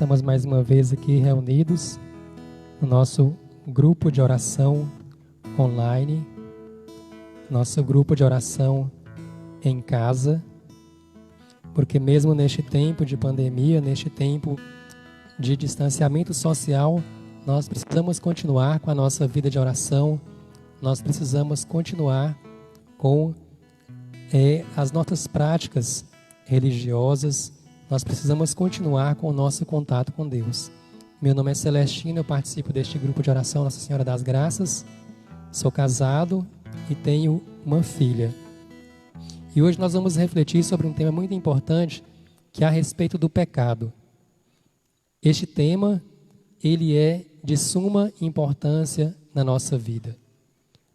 Estamos mais uma vez aqui reunidos no nosso grupo de oração online, nosso grupo de oração em casa, porque mesmo neste tempo de pandemia, neste tempo de distanciamento social, nós precisamos continuar com a nossa vida de oração, nós precisamos continuar com as nossas práticas religiosas, nós precisamos continuar com o nosso contato com Deus. Meu nome é Celestino, eu participo deste grupo de oração Nossa Senhora das Graças, sou casado e tenho uma filha. E hoje nós vamos refletir sobre um tema muito importante, que é a respeito do pecado. Este tema, ele é de suma importância na nossa vida.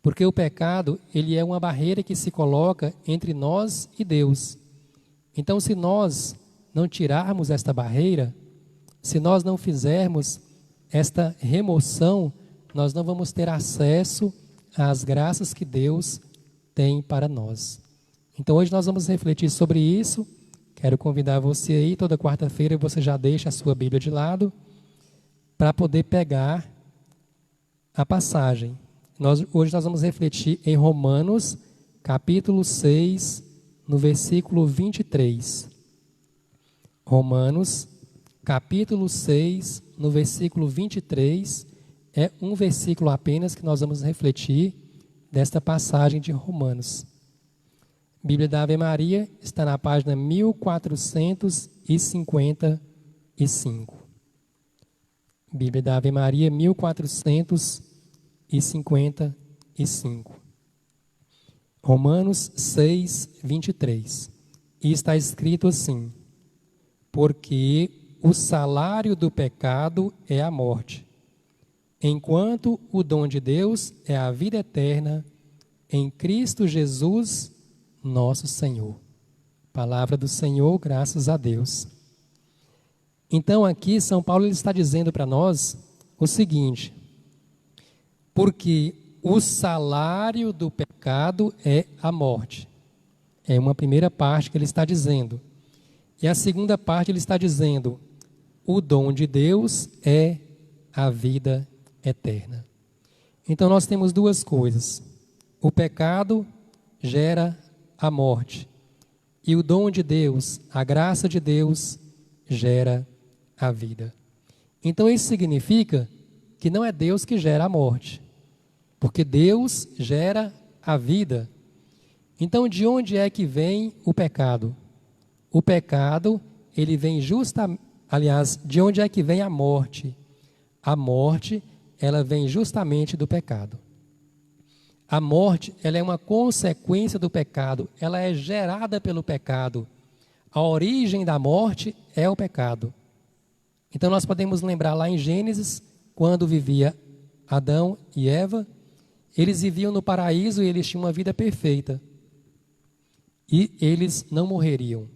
Porque o pecado, ele é uma barreira que se coloca entre nós e Deus. Então, se nós não tirarmos esta barreira, se nós não fizermos esta remoção, nós não vamos ter acesso às graças que Deus tem para nós. Então, hoje nós vamos refletir sobre isso. Quero convidar você aí, toda quarta-feira você já deixa a sua Bíblia de lado, para poder pegar a passagem. Hoje nós vamos refletir em Romanos, capítulo 6, no versículo 23. Romanos, capítulo 6, no versículo 23, é um versículo apenas que nós vamos refletir desta passagem de Romanos. Bíblia da Ave Maria está na página 1455. Bíblia da Ave Maria, 1455. Romanos 6, 23. E está escrito assim: porque o salário do pecado é a morte, enquanto o dom de Deus é a vida eterna em Cristo Jesus, nosso Senhor. Palavra do Senhor, graças a Deus. Então aqui São Paulo ele está dizendo para nós o seguinte: porque o salário do pecado é a morte. É uma primeira parte que ele está dizendo. E a segunda parte ele está dizendo: o dom de Deus é a vida eterna. Então nós temos duas coisas. O pecado gera a morte. E o dom de Deus, a graça de Deus, gera a vida. Então isso significa que não é Deus que gera a morte, porque Deus gera a vida. Então de onde é que vem o pecado? O pecado, ele vem de onde é que vem a morte? A morte, ela vem justamente do pecado. A morte, ela é uma consequência do pecado, ela é gerada pelo pecado. A origem da morte é o pecado. Então nós podemos lembrar lá em Gênesis, quando vivia Adão e Eva, eles viviam no paraíso e eles tinham uma vida perfeita. E eles não morreriam.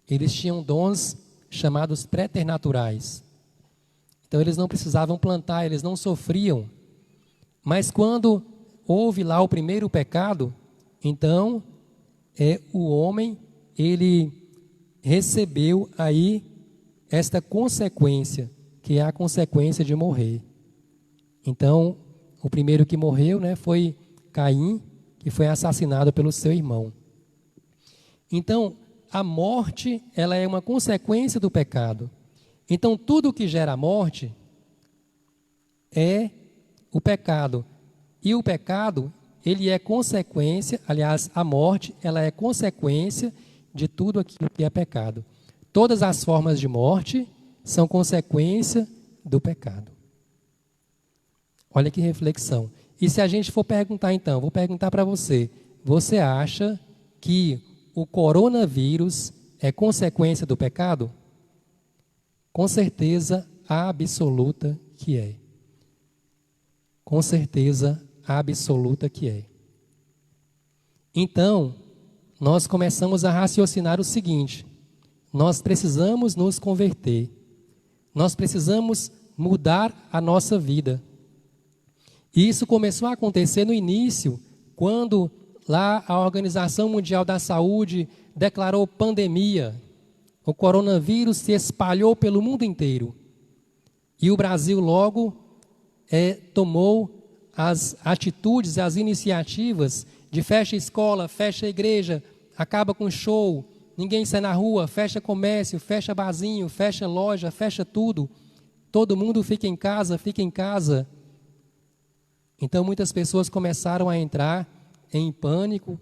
Eles tinham dons chamados preternaturais. Então eles não precisavam plantar, eles não sofriam. Mas quando houve lá o primeiro pecado, então o homem, ele recebeu aí esta consequência, que é a consequência de morrer. Então, o primeiro que morreu, foi Caim, que foi assassinado pelo seu irmão. Então, a morte, ela é uma consequência do pecado. Então, tudo que gera morte é o pecado. E o pecado, ele é consequência, aliás, a morte, ela é consequência de tudo aquilo que é pecado. Todas as formas de morte são consequência do pecado. Olha que reflexão. E se a gente for perguntar então, vou perguntar para você, você acha que o coronavírus é consequência do pecado? Com certeza absoluta que é. Com certeza absoluta que é. Então, nós começamos a raciocinar o seguinte: nós precisamos nos converter. Nós precisamos mudar a nossa vida. E isso começou a acontecer no início, quando lá a Organização Mundial da Saúde declarou pandemia. o coronavírus se espalhou pelo mundo inteiro. E o Brasil logo tomou as atitudes, as iniciativas de fecha escola, fecha igreja, acaba com show, ninguém sai na rua, fecha comércio, fecha barzinho, fecha loja, fecha tudo. Todo mundo fica em casa, fica em casa. Então muitas pessoas começaram a entrar em pânico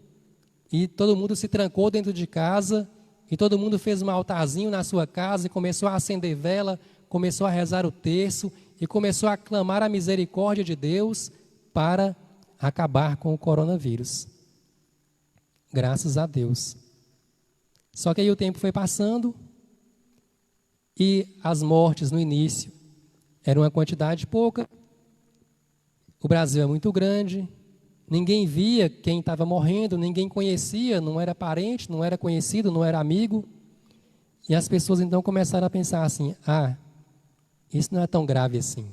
e todo mundo se trancou dentro de casa e todo mundo fez um altarzinho na sua casa e começou a acender vela, começou a rezar o terço e começou a clamar a misericórdia de Deus para acabar com o coronavírus. Graças a Deus. Só que aí o tempo foi passando e as mortes no início eram uma quantidade pouca. O Brasil é muito grande, ninguém via quem estava morrendo, ninguém conhecia, não era parente, não era conhecido, não era amigo. E as pessoas então começaram a pensar assim, isso não é tão grave assim.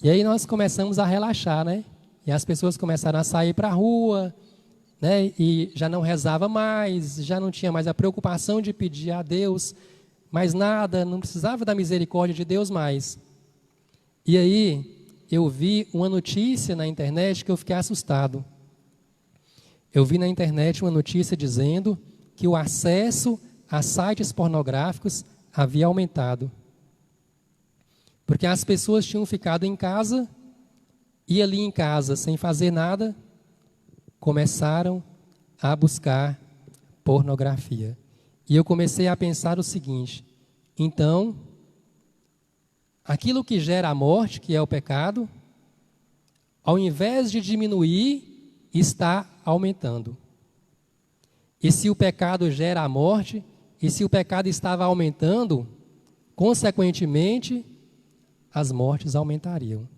E aí nós começamos a relaxar, né? E as pessoas começaram a sair para a rua, né? E já não rezava mais, já não tinha mais a preocupação de pedir a Deus mais nada, não precisava da misericórdia de Deus mais. E aí eu vi uma notícia na internet que eu fiquei assustado. Eu vi na internet uma notícia dizendo que o acesso a sites pornográficos havia aumentado. Porque as pessoas tinham ficado em casa e ali em casa, sem fazer nada, começaram a buscar pornografia. E eu comecei a pensar o seguinte, então, aquilo que gera a morte, que é o pecado, ao invés de diminuir, está aumentando. E se o pecado gera a morte, e se o pecado estava aumentando, consequentemente, as mortes aumentariam.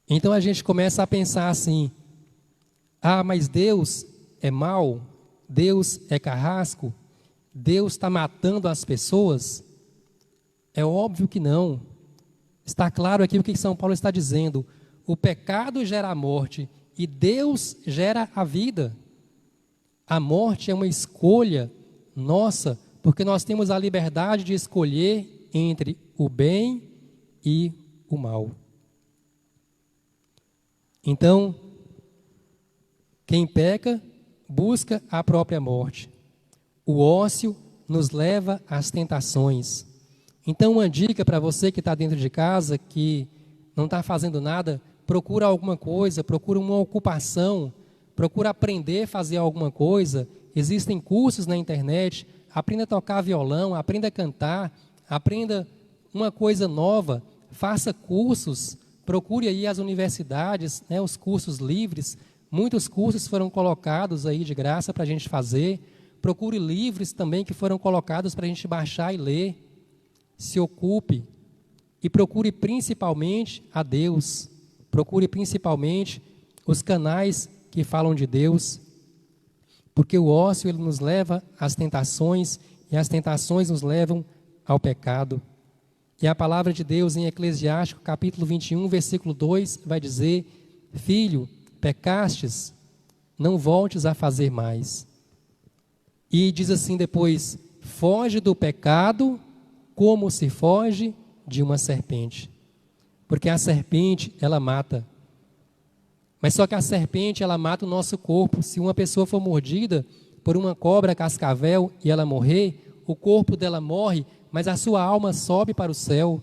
Então a gente começa a pensar assim, mas Deus é mau, Deus é carrasco, Deus está matando as pessoas? É óbvio que não. Está claro aqui o que São Paulo está dizendo. O pecado gera a morte e Deus gera a vida. A morte é uma escolha nossa, porque nós temos a liberdade de escolher entre o bem e o mal. Então, quem peca, busca a própria morte. O ócio nos leva às tentações. Então, uma dica para você que está dentro de casa, que não está fazendo nada, procura alguma coisa, procura uma ocupação, procura aprender a fazer alguma coisa. Existem cursos na internet, aprenda a tocar violão, aprenda a cantar, aprenda uma coisa nova, faça cursos, procure aí as universidades, né, os cursos livres. Muitos cursos foram colocados aí de graça para a gente fazer. Procure livros também que foram colocados para a gente baixar e ler. Se ocupe e procure principalmente a Deus. Procure principalmente os canais que falam de Deus. Porque o ócio ele nos leva às tentações e as tentações nos levam ao pecado. E a palavra de Deus em Eclesiástico, capítulo 21, versículo 2, vai dizer: Filho, pecastes, não voltes a fazer mais. E diz assim depois: foge do pecado como se foge de uma serpente. Porque a serpente, ela mata. Mas só que a serpente, ela mata o nosso corpo. Se uma pessoa for mordida por uma cobra cascavel e ela morrer, o corpo dela morre, mas a sua alma sobe para o céu.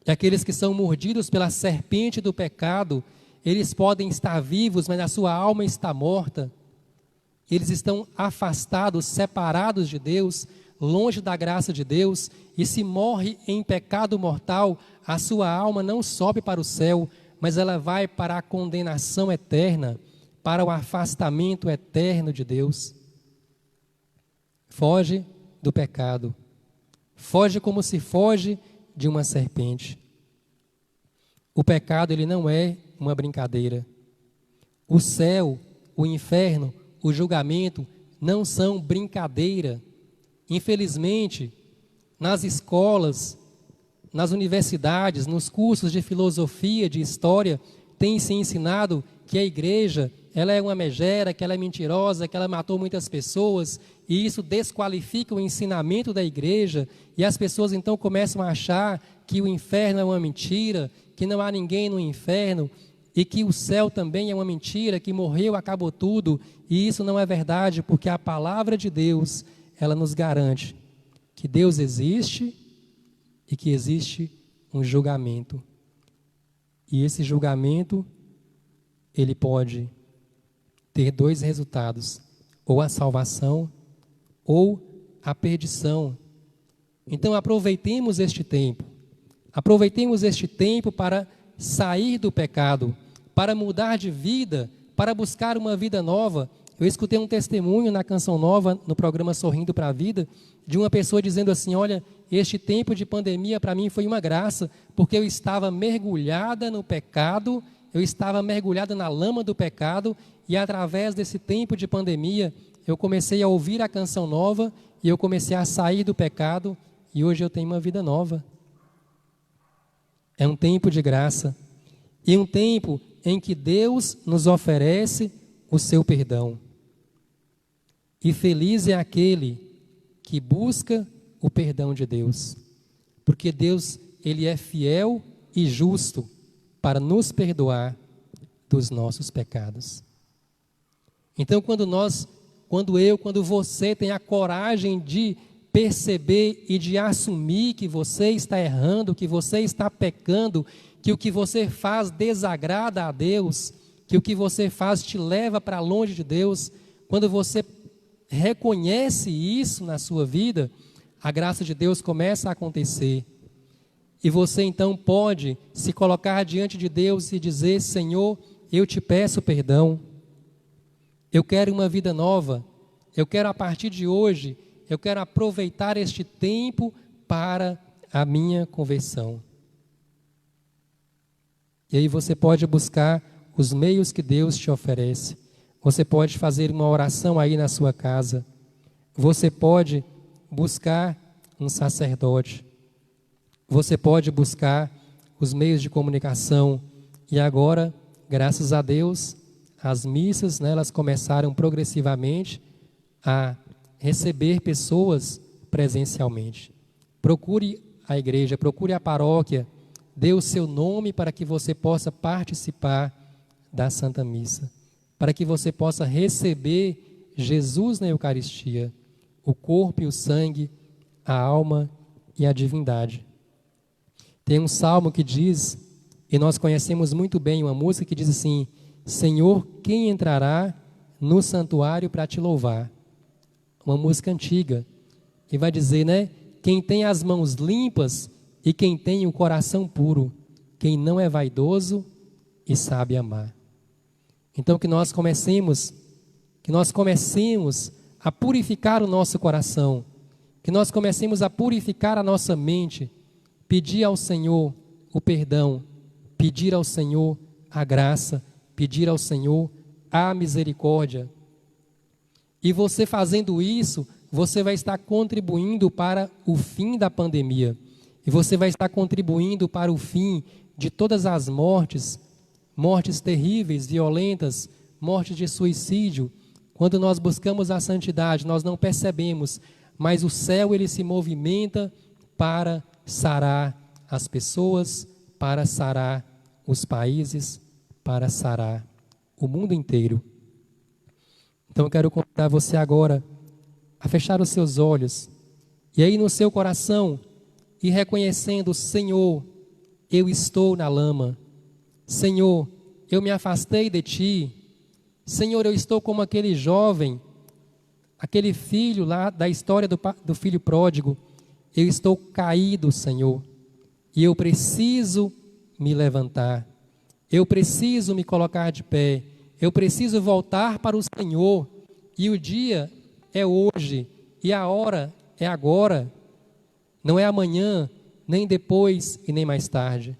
E aqueles que são mordidos pela serpente do pecado, eles podem estar vivos, mas a sua alma está morta. Eles estão afastados, separados de Deus, longe da graça de Deus, e se morre em pecado mortal, a sua alma não sobe para o céu, mas ela vai para a condenação eterna, para o afastamento eterno de Deus. Foge do pecado. Foge como se foge de uma serpente. O pecado, ele não é uma brincadeira. O céu, o inferno, o julgamento não são brincadeira. Infelizmente, nas escolas, nas universidades, nos cursos de filosofia, de história, tem se ensinado que a igreja ela é uma megera, que ela é mentirosa, que ela matou muitas pessoas, e isso desqualifica o ensinamento da igreja, e as pessoas então começam a achar que o inferno é uma mentira, que não há ninguém no inferno, e que o céu também é uma mentira, que morreu, acabou tudo, e isso não é verdade, porque a palavra de Deus, ela nos garante que Deus existe e que existe um julgamento. E esse julgamento, ele pode ter dois resultados, ou a salvação ou a perdição. Então aproveitemos este tempo para sair do pecado, para mudar de vida, para buscar uma vida nova. Eu escutei um testemunho na Canção Nova, no programa Sorrindo para a Vida, de uma pessoa dizendo assim: olha, este tempo de pandemia para mim foi uma graça, porque eu estava mergulhada no pecado, eu estava mergulhada na lama do pecado, e através desse tempo de pandemia, eu comecei a ouvir a Canção Nova, e eu comecei a sair do pecado, e hoje eu tenho uma vida nova. É um tempo de graça, e um tempo em que Deus nos oferece o seu perdão. E feliz é aquele que busca o perdão de Deus, porque Deus, Ele é fiel e justo para nos perdoar dos nossos pecados. Então, quando você tem a coragem de perceber e de assumir que você está errando, que você está pecando, que o que você faz desagrada a Deus, que o que você faz te leva para longe de Deus, quando você reconhece isso na sua vida, a graça de Deus começa a acontecer. E você então pode se colocar diante de Deus e dizer: Senhor, eu te peço perdão. Eu quero uma vida nova. Eu quero, a partir de hoje, eu quero aproveitar este tempo para a minha conversão. E aí você pode buscar os meios que Deus te oferece. Você pode fazer uma oração aí na sua casa. Você pode buscar um sacerdote. Você pode buscar os meios de comunicação. E agora, graças a Deus, as missas, né, elas começaram progressivamente a receber pessoas presencialmente. Procure a igreja, procure a paróquia, dê o seu nome para que você possa participar da Santa Missa, para que você possa receber Jesus na Eucaristia, o corpo e o sangue, a alma e a divindade. Tem um salmo que diz, e nós conhecemos muito bem uma música que diz assim: Senhor, quem entrará no santuário para te louvar? Uma música antiga, e vai dizer, né? Quem tem as mãos limpas e quem tem o coração puro, quem não é vaidoso e sabe amar. Então que nós comecemos a purificar o nosso coração, que nós comecemos a purificar a nossa mente, pedir ao Senhor o perdão, pedir ao Senhor a graça, pedir ao Senhor a misericórdia. E você fazendo isso, você vai estar contribuindo para o fim da pandemia. E você vai estar contribuindo para o fim de todas as mortes terríveis, violentas, mortes de suicídio. Quando nós buscamos a santidade, nós não percebemos, mas o céu ele se movimenta para sarar as pessoas, para sarar os países, para sarar o mundo inteiro. Então eu quero convidar você agora a fechar os seus olhos e aí no seu coração ir reconhecendo: Senhor, eu estou na lama. Senhor, eu me afastei de Ti. Senhor, eu estou como aquele jovem, aquele filho lá da história do filho pródigo. Eu estou caído, Senhor, e eu preciso me levantar. Eu preciso me colocar de pé. Eu preciso voltar para o Senhor. E o dia é hoje, e a hora é agora. Não é amanhã, nem depois e nem mais tarde.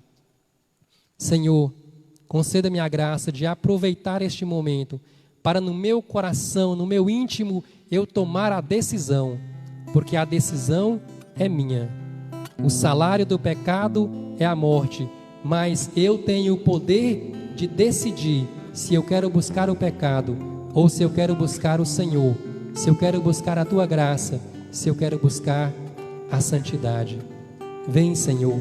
Senhor, conceda-me a graça de aproveitar este momento para no meu coração, no meu íntimo, eu tomar a decisão, porque a decisão é minha. O salário do pecado é a morte, mas eu tenho o poder de decidir se eu quero buscar o pecado ou se eu quero buscar o Senhor, se eu quero buscar a tua graça, se eu quero buscar a santidade. Vem, Senhor,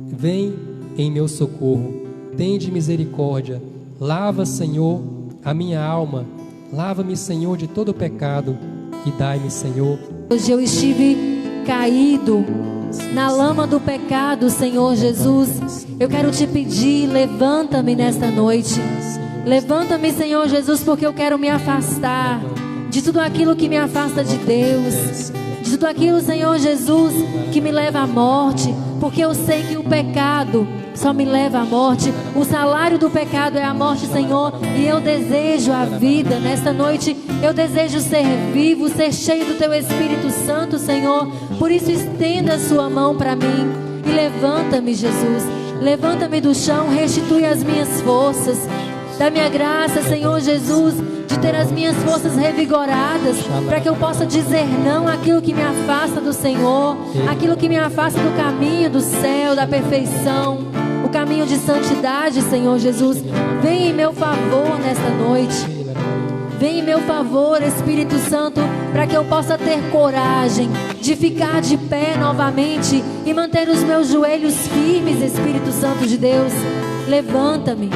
vem em meu socorro, tende misericórdia, lava, Senhor, a minha alma, lava-me, Senhor, de todo pecado e dai-me, Senhor. Hoje eu estive caído na lama do pecado, Senhor Jesus. Eu quero te pedir, levanta-me nesta noite. Levanta-me, Senhor Jesus, porque eu quero me afastar de tudo aquilo que me afasta de Deus, de tudo aquilo, Senhor Jesus, que me leva à morte, porque eu sei que o pecado só me leva à morte. O salário do pecado é a morte, Senhor, e eu desejo a vida. Nesta noite eu desejo ser vivo, ser cheio do Teu Espírito Santo, Senhor. Por isso estenda a sua mão para mim e levanta-me, Jesus. Levanta-me do chão, restitui as minhas forças. Dá-me a graça, Senhor Jesus, de ter as minhas forças revigoradas, para que eu possa dizer não àquilo que me afasta do Senhor, aquilo que me afasta do caminho do céu, da perfeição, o caminho de santidade, Senhor Jesus. Vem em meu favor nesta noite. Vem em meu favor, Espírito Santo, para que eu possa ter coragem de ficar de pé novamente e manter os meus joelhos firmes, Espírito Santo de Deus. Levanta-me.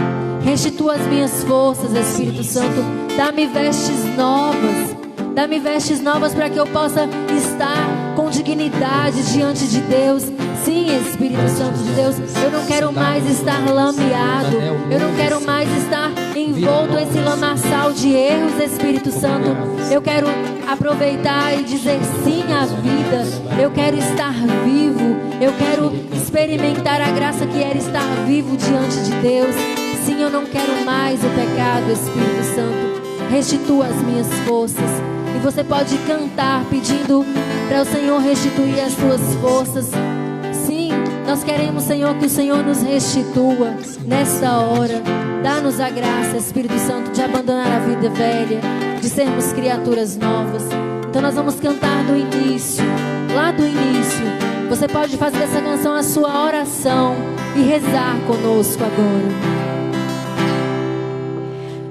Restitua as minhas forças, Espírito Santo. Dá-me vestes novas. Dá-me vestes novas para que eu possa estar com dignidade diante de Deus. Sim, Espírito Santo de Deus. Eu não quero mais estar lameado. Eu não quero mais estar envolto esse lamaçal de erros, Espírito Santo. Eu quero aproveitar e dizer sim à vida. Eu quero estar vivo. Eu quero experimentar a graça que era estar vivo diante de Deus. Sim, eu não quero mais o pecado, Espírito Santo. Restitua as minhas forças. E você pode cantar pedindo para o Senhor restituir as suas forças. Sim, nós queremos, Senhor, que o Senhor nos restitua nesta hora. Dá-nos a graça, Espírito Santo, de abandonar a vida velha, de sermos criaturas novas. Então nós vamos cantar do início, lá do início. Você pode fazer essa canção a sua oração e rezar conosco agora.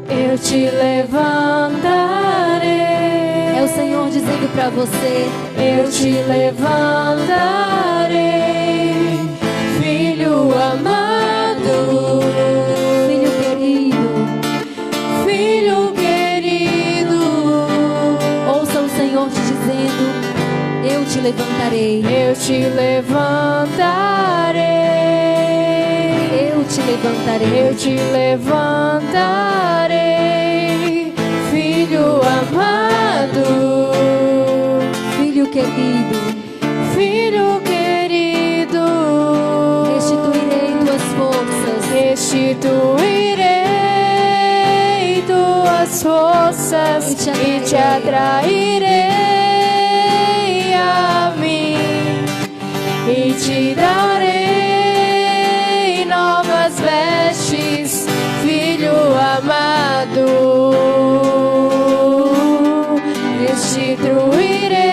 Eu te levantarei. É o Senhor dizendo para você: eu te levantarei, filho amado, filho querido, filho querido. Ouça o Senhor te dizendo: eu te levantarei, eu te levantarei. Eu te levantarei, eu te levantarei, filho amado, filho querido, filho querido. Restituirei tuas forças, restituirei tuas forças e te atrairei a mim e te darei novas vestes, filho amado. Restituirei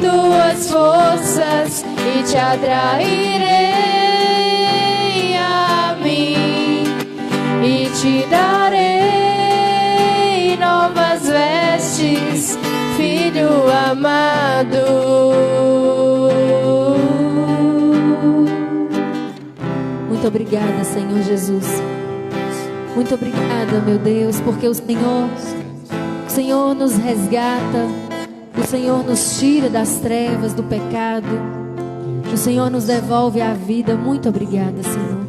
tuas forças e te atrairei a mim e te darei novas vestes, filho amado. Muito obrigada, Senhor Jesus. Muito obrigada, meu Deus, porque o Senhor nos resgata, o Senhor nos tira das trevas, do pecado, o Senhor nos devolve a vida. Muito obrigada, Senhor.